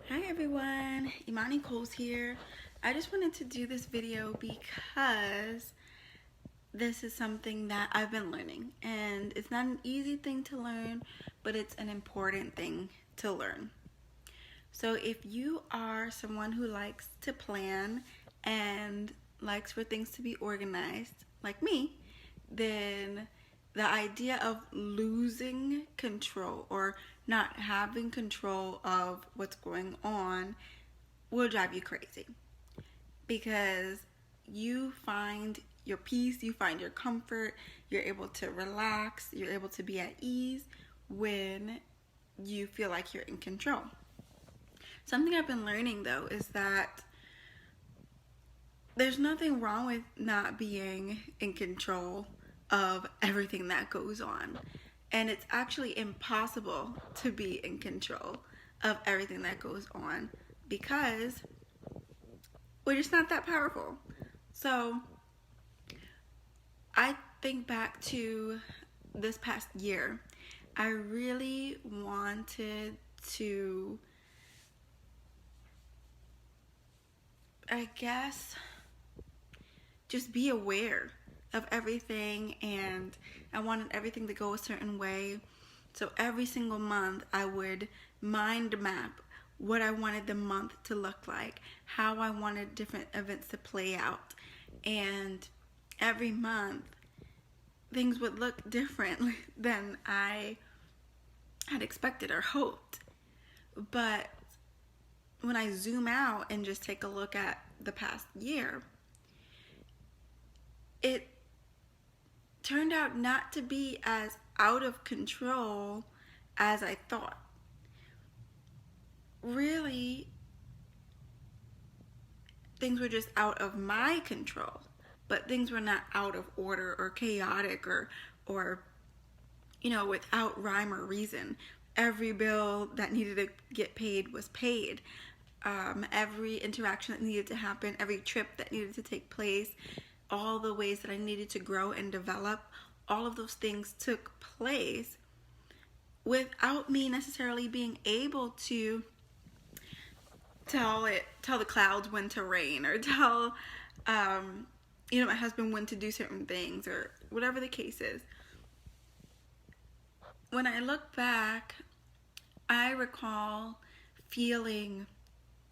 Hi everyone, Imani Coles here. I just wanted to do this video because this is something that I've been learning, and it's not an easy thing to learn, but it's an important thing to learn. So if you are someone who likes to plan and likes for things to be organized, like me, then the idea of losing control or not having control of what's going on will drive you crazy, because you find your peace, you find your comfort, you're able to relax, you're able to be at ease when you feel like you're in control. Something I've been learning though is that there's nothing wrong with not being in control of everything that goes on. And it's actually impossible to be in control of everything that goes on because we're just not that powerful. So I think back to this past year. I really wanted to, I guess, just be aware of everything, and I wanted everything to go a certain way. So every single month I would mind map what I wanted the month to look like, how I wanted different events to play out. And every month things would look different than I had expected or hoped. But when I zoom out and just take a look at the past year, it turned out not to be as out of control as I thought. Really, things were just out of my control, but things were not out of order or chaotic or without rhyme or reason. Every bill that needed to get paid was paid. Every interaction that needed to happen, every trip that needed to take place, all the ways that I needed to grow and develop, all of those things took place without me necessarily being able to tell the clouds when to rain, or tell my husband when to do certain things, or whatever the case is. When I look back, I recall feeling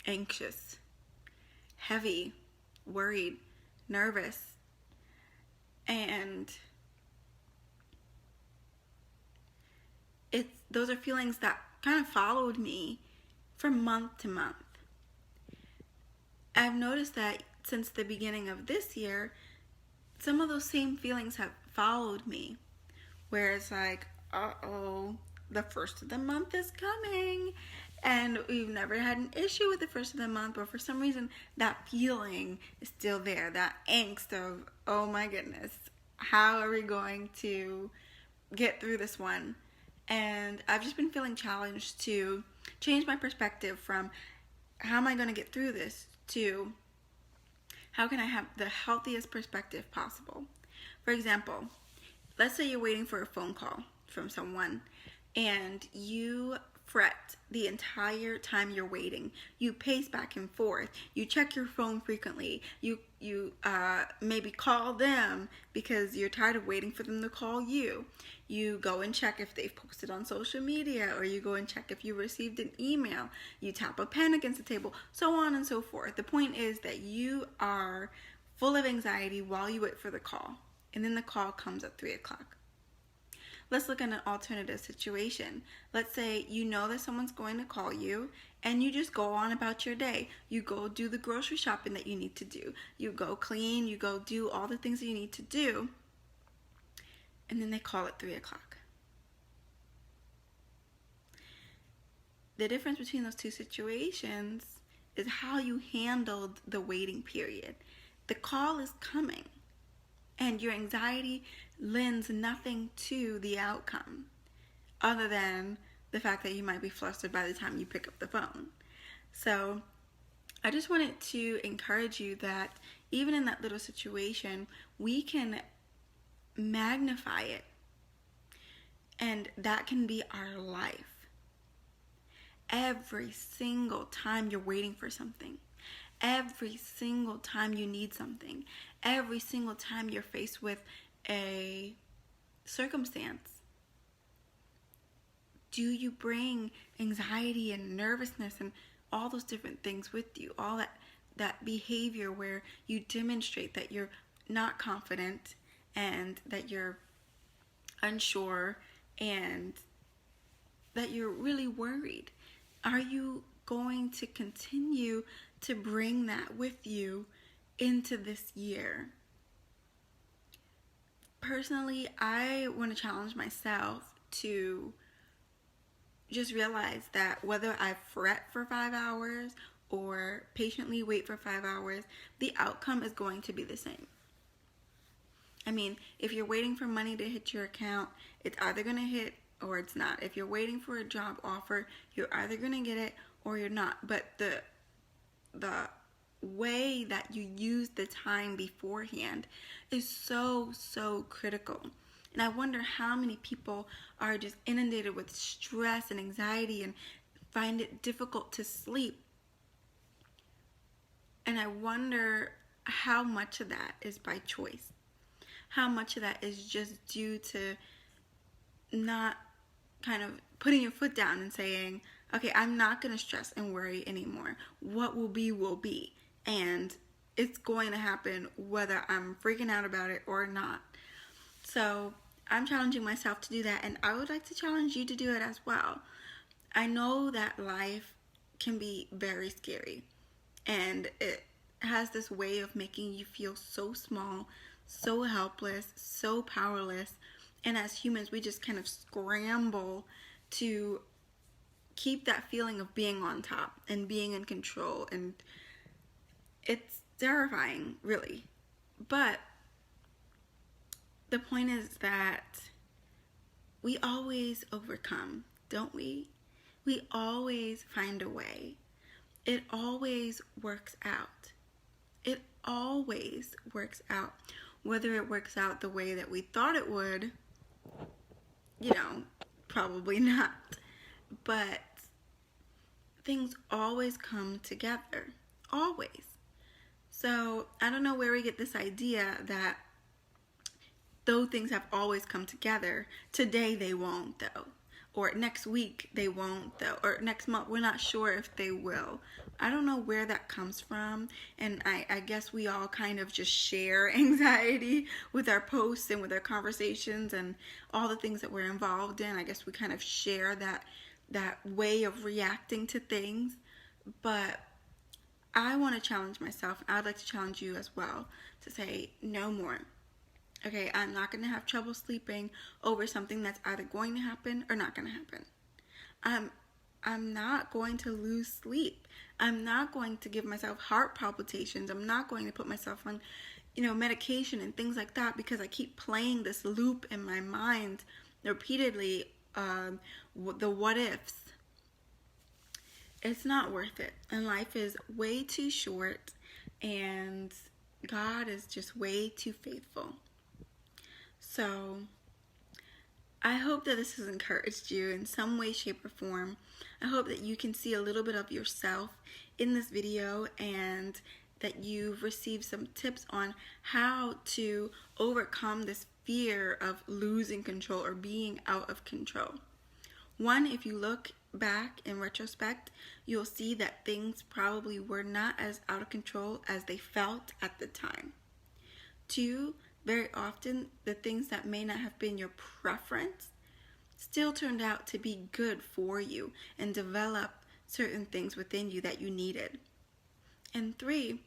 anxious, heavy, worried, nervous, and those are feelings that kind of followed me from month to month. I've noticed that since the beginning of this year, some of those same feelings have followed me, where it's like, uh-oh, the first of the month is coming, and we've never had an issue with the first of the month, but for some reason that feeling is still there, that angst of, oh my goodness, how are we going to get through this one? And I've just been feeling challenged to change my perspective from how am I going to get through this to how can I have the healthiest perspective possible. For example, let's say you're waiting for a phone call from someone and you fret the entire time you're waiting. You pace back and forth. You check your phone frequently. You maybe call them because you're tired of waiting for them to call you. You go and check if they've posted on social media, or you go and check if you received an email. You tap a pen against the table, so on and so forth. The point is that you are full of anxiety while you wait for the call, and then the call comes at 3 o'clock. Let's look at an alternative situation. Let's say you know that someone's going to call you and you just go on about your day. You go do the grocery shopping that you need to do. You go clean, you go do all the things that you need to do. And then they call at 3 o'clock. The difference between those two situations is how you handled the waiting period. The call is coming, and your anxiety lends nothing to the outcome other than the fact that you might be flustered by the time you pick up the phone. So I just wanted to encourage you that even in that little situation, we can magnify it, and that can be our life. every single time you're waiting for something, every single time you need something, every single time you're faced with a circumstance, do you bring anxiety and nervousness and all those different things with you? All that behavior where you demonstrate that you're not confident and that you're unsure and that you're really worried. Are you going to continue to bring that with you into this year? Personally, I want to challenge myself to just realize that whether I fret for 5 hours or patiently wait for 5 hours, the outcome is going to be the same. I mean, if you're waiting for money to hit your account, it's either going to hit or it's not. If you're waiting for a job offer, you're either going to get it or you're not. But the way that you use the time beforehand is so critical. And I wonder how many people are just inundated with stress and anxiety and find it difficult to sleep. And I wonder how much of that is by choice. How much of that is just due to not kind of putting your foot down and saying, okay, I'm not going to stress and worry anymore. What will be, will be. And it's going to happen whether I'm freaking out about it or not. So I'm challenging myself to do that, and I would like to challenge you to do it as well. I know that life can be very scary, and it has this way of making you feel so small, so helpless, so powerless. And as humans, we just kind of scramble to keep that feeling of being on top and being in control. And it's terrifying, really. But the point is that we always overcome, don't we? We always find a way. It always works out. It always works out. Whether it works out the way that we thought it would, probably not. But things always come together. Always. So I don't know where we get this idea that though things have always come together, today they won't though. Or next week they won't though. Or next month, we're not sure if they will. I don't know where that comes from. And I guess we all kind of just share anxiety with our posts and with our conversations and all the things that we're involved in. I guess we kind of share that way of reacting to things. But I want to challenge myself. I'd like to challenge you as well to say no more. Okay, I'm not going to have trouble sleeping over something that's either going to happen or not going to happen. I'm not going to lose sleep. I'm not going to give myself heart palpitations. I'm not going to put myself on, medication and things like that because I keep playing this loop in my mind repeatedly, the what ifs. It's not worth it. And life is way too short and God is just way too faithful. So I hope that this has encouraged you in some way, shape, or form. I hope that you can see a little bit of yourself in this video and that you've received some tips on how to overcome this fear of losing control or being out of control. One, if you look back in retrospect, you'll see that things probably were not as out of control as they felt at the time. Two, very often the things that may not have been your preference still turned out to be good for you and develop certain things within you that you needed. And three,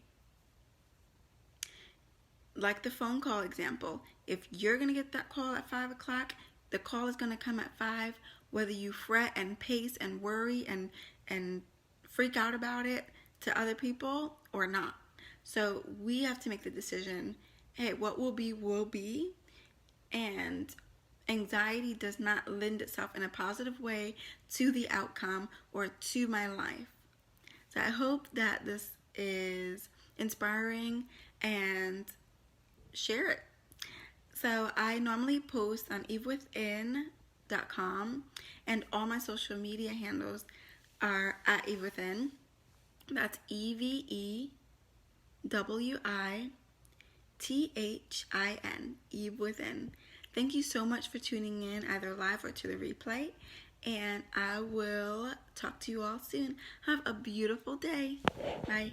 like the phone call example, if you're going to get that call at 5 o'clock, the call is going to come at 5, whether you fret and pace and worry and freak out about it to other people or not. So we have to make the decision, hey, what will be, and anxiety does not lend itself in a positive way to the outcome or to my life. So I hope that this is inspiring and share it. So I normally post on evewithin.com and all my social media handles are at Eve Within. That's EVEWITHIN, Eve Within. Thank you so much for tuning in, either live or to the replay. And I will talk to you all soon. Have a beautiful day. Bye.